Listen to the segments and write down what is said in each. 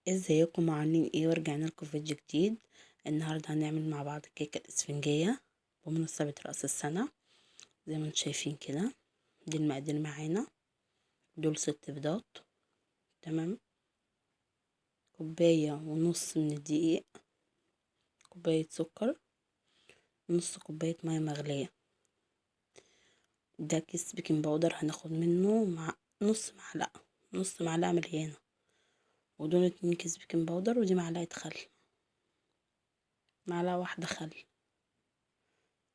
ازيكم عاملين ايه؟ ورجعنا لكم فيديو جديد. النهارده هنعمل مع بعض الكيكه الاسفنجيه بمناسبه راس السنه. زي ما انتم شايفين كده، دي المقادير معانا. دول 6 بيضات، تمام. كوبايه ونص من الدقيق، كوبايه سكر، نص كوبايه ميه مغليه. ده كيس بيكنج باودر هناخد منه مع نص معلقه مليانه. ودول 2 كيس بيكنج باودر، ودي معلقه خل، معلقه واحده خل.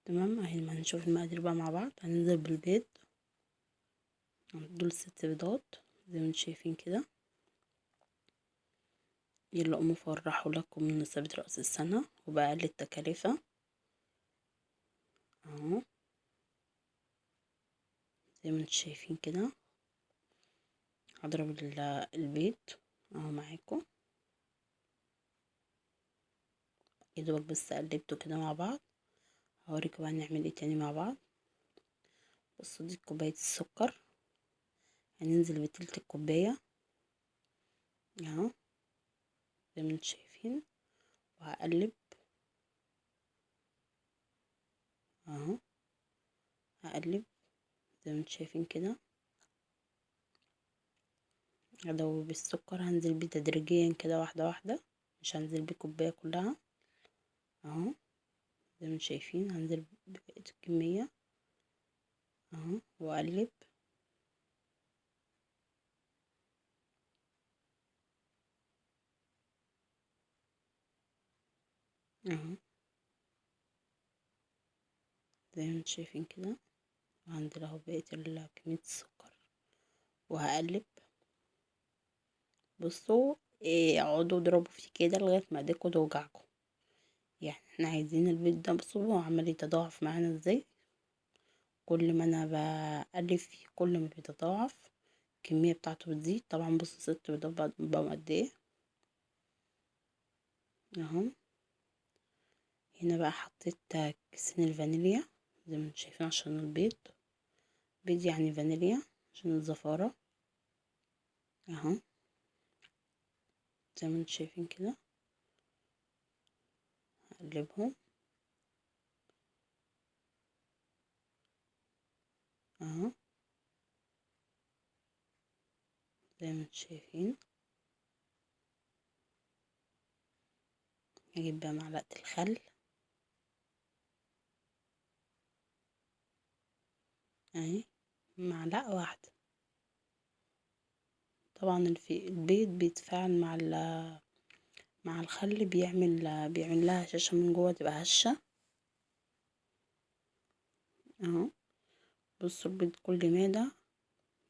تمام. اهي ما نشوف المقادير بقى مع بعض. هننزل بالبيض. دول 6 بيضات زي ما انتم شايفين كده. يلا قوموا فرحوا لكم مناسبة رأس السنة وبأقل التكاليف. اهو زي ما انتم شايفين كده. هضرب البيض اهو معاكم. يدوبك بس قلبته كده مع بعض. هوريكم بقى هنعمل ايه تاني مع بعض. بصوا، دي كوباية السكر. هننزل بتلت الكوباية اهو زي ما انتم شايفين. وهقلب اهو، هقلب زي ما انتم شايفين كده. هدوب السكر، هنزل بيه تدريجيا كده واحدة واحدة، مش هنزل بيه كوباية كلها. اهو زي ما انتم شايفين. هنزل ببقية الكمية اهو واقلب اهو زي ما انتم شايفين كده. وهنزل اهو بقية كمية السكر وهقلب. بصوا، اقعدوا اضربوا فيه كده لغاية ما ايديكوا توجعكم. يعني احنا عايزين البيض ده، بصوا هو عمال يتضاعف معانا ازاي. كل ما انا بقلب فيه كل ما بيتضاعف، الكمية بتاعته بتزيد. طبعا بصوا 6 بيضات بقوا قد ايه اهو. هنا بقى حطيت كيسين الفانيليا زي ما انتم شايفين عشان البيض. بيض يعني فانيليا عشان الزفارة اهو زي ما انتم شايفين كده. هقلبهم اهو زي ما انتم شايفين. هجيب بقى معلقة الخل اهي، معلقة واحدة. طبعا البيض بيتفاعل مع الخل، بيعمل لها هشاشة من جوه، تبقى هشة اهو. بصوا البيض كل ما ده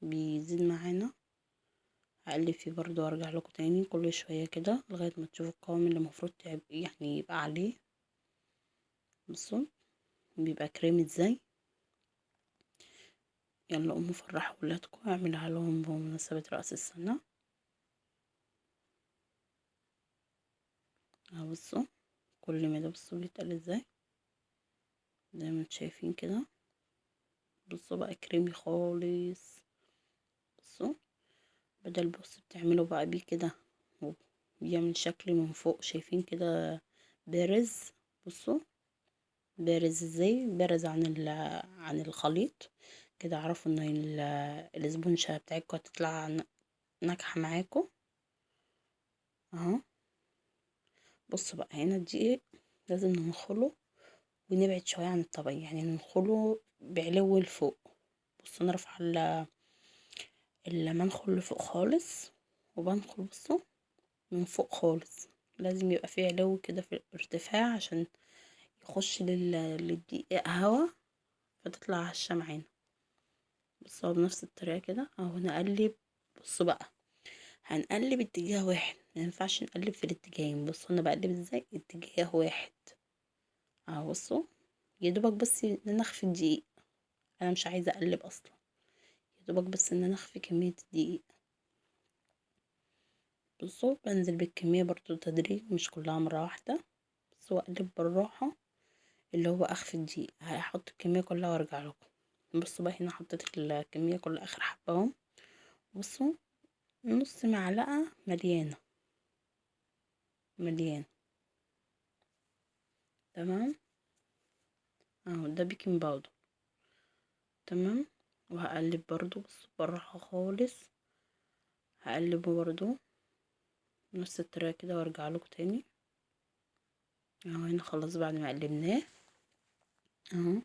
بيزيد معانا. هقلب فيه برضو وارجع لكم تاني كل شوية كده لغاية ما تشوفوا القوام اللي المفروض يعني يبقى عليه. بصوا بيبقى كريمي ازاي. يلا قوموا فرحوا ولادكم، اعملها لهم بمناسبة رأس السنة اهو. بصوا كل ما ده، بصوا بيتقل ازاي زي ما انتم شايفين كده. بصوا بقى كريمي خالص. بصوا، بدل بتعملوا بقى بيه كده بيعمل شكل من فوق، شايفين كده بارز. بصوا بارز ازاي، بارز عن الخليط كده. اعرفوا ان الاسبونشة بتاعتكم هتطلع ناجحة معاكم اهو. بصوا بقى هنا الدقيق لازم ننخله ونبعد شوية عن الطبق، يعني ننخله بعلو لفوق. بصوا نرفع المنخل لفوق خالص، وبنخل بصوا من فوق خالص. لازم يبقى فيه علو كده في الارتفاع عشان يخش للدقيق هوا، فتطلع هشة معانا. بصوا بنفس الطريقة كده اهو نقلب. بصوا بقى هنقلب اتجاه واحد، ما ينفعش نقلب في الاتجاهين. بصوا انا بقلب ازاي، اتجاه واحد اهو. بصوا يا دوبك بس ان انا اخفي الدقيق، انا مش عايزه اقلب اصلا. يا دوبك بس ان انا اخفي كميه الدقيق. بصوا بنزل بالكميه برضو تدريج، مش كلها مره واحده. بصوا اقلب بالراحه، اللي هو اخفي الدقيق. هحط الكميه كلها وارجع لكم. بصوا بقى هنا حطيت الكميه كلها اخر حبه اهو. بصوا نص معلقه مليانه مليان. تمام اهو، ده بيكنج باودر. تمام. وهقلب برضو بس بالراحة خالص، هقلبه برضو نفس الطريقة كده وارجع لكم تاني. اهو هنا خلاص بعد ما قلبناه اهو.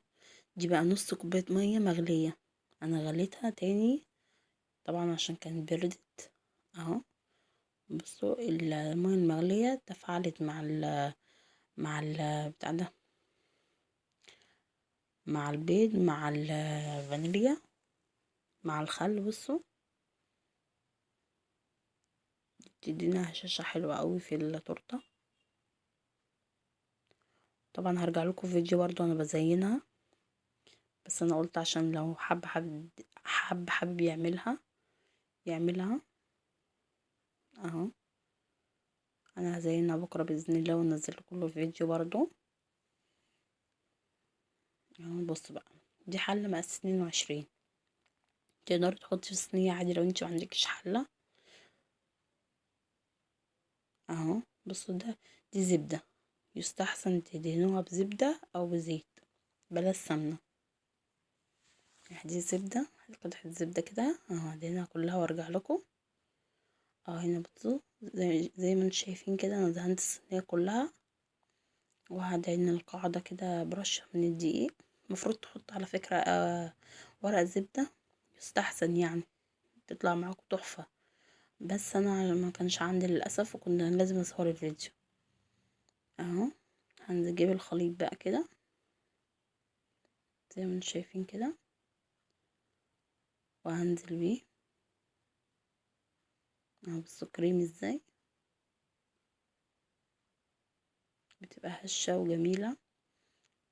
دي بقى نص كوباية مية مغلية، انا غليتها تاني طبعا عشان كانت بردت اهو. بصوا المية المغلية تفاعلت مع ال بتاع ده، مع البيض مع الفانيليا مع الخل. بصوا تدينا هشاشة حلوة قوي في التورتة. طبعا هرجع لكم فيديو برضو انا بزينها، بس انا قلت عشان لو حابب يعملها اهو. انا هزينها بكره باذن الله وانزل لكم فيديو برضو اهو. بصوا بقى، دي حله مقاس 22، تقدري تحطي في صينيه عادي لو انت معندكش حله اهو. بصوا ده، دي زبده، يستحسن تدهنوها بزبده او بزيت بلاش سمنه. دي زبده، قطعه زبده كده اهو، ادهنها كلها وارجع لكم اهو. هنا بصوا زي ما انتم شايفين كده انا دهنت الصينيه كلها، وهدهن القاعده كده برشه من الدقيق. المفروض تحط على فكره ورق زبده، يستحسن يعني تطلع معاكم تحفه، بس انا ما كانش عندي للاسف وكنا لازم اصور الفيديو اهو. هنجيب الخليط بقى كده زي ما انتم شايفين كده، وهنزل بيه اهو. بصوا كريمي ازاي، بتبقى هشة وجميلة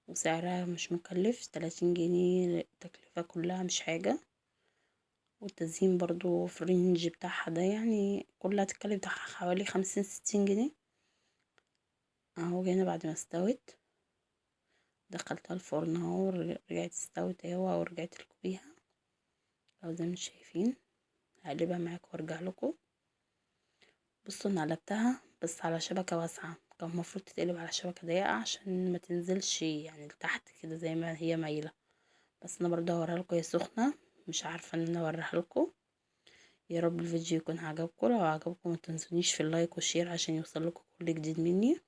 وسعرها مش مكلف، 30 جنيه التكلفة كلها مش حاجة. والتزيين برضو في الرينج بتاعها ده، يعني كلها تتكلف بتاعها حوالي 50 60 جنيه اهو. هنا بعد ما استوت دخلتها الفرن اهو، رجعت استوت اهو ورجعت لكم بيها اهو زي ما انتم شايفين. هقلبها معاكم وارجع لكم. بصوا انا قلبتها بس على شبكة واسعة، كان المفروض تتقلب على شبكة ضيقة عشان ما تنزلش يعني لتحت كده زي ما هي مايلة. بس انا برضه هوريها لكم هي سخنة، مش عارفة ان انا اوريها لكم. يا رب الفيديو يكون عجبكم، لو عجبكم ما تنسونيش في اللايك والشير عشان يوصل لكم كل جديد مني.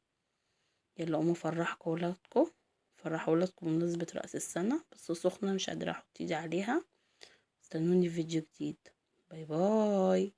يلا قوموا فرحكم ولادكم، فرحوا ولادكم بمناسبة رأس السنة. بس سخنة مش قادرة احط ايدي عليها. استنوني في فيديو جديد. باي باي.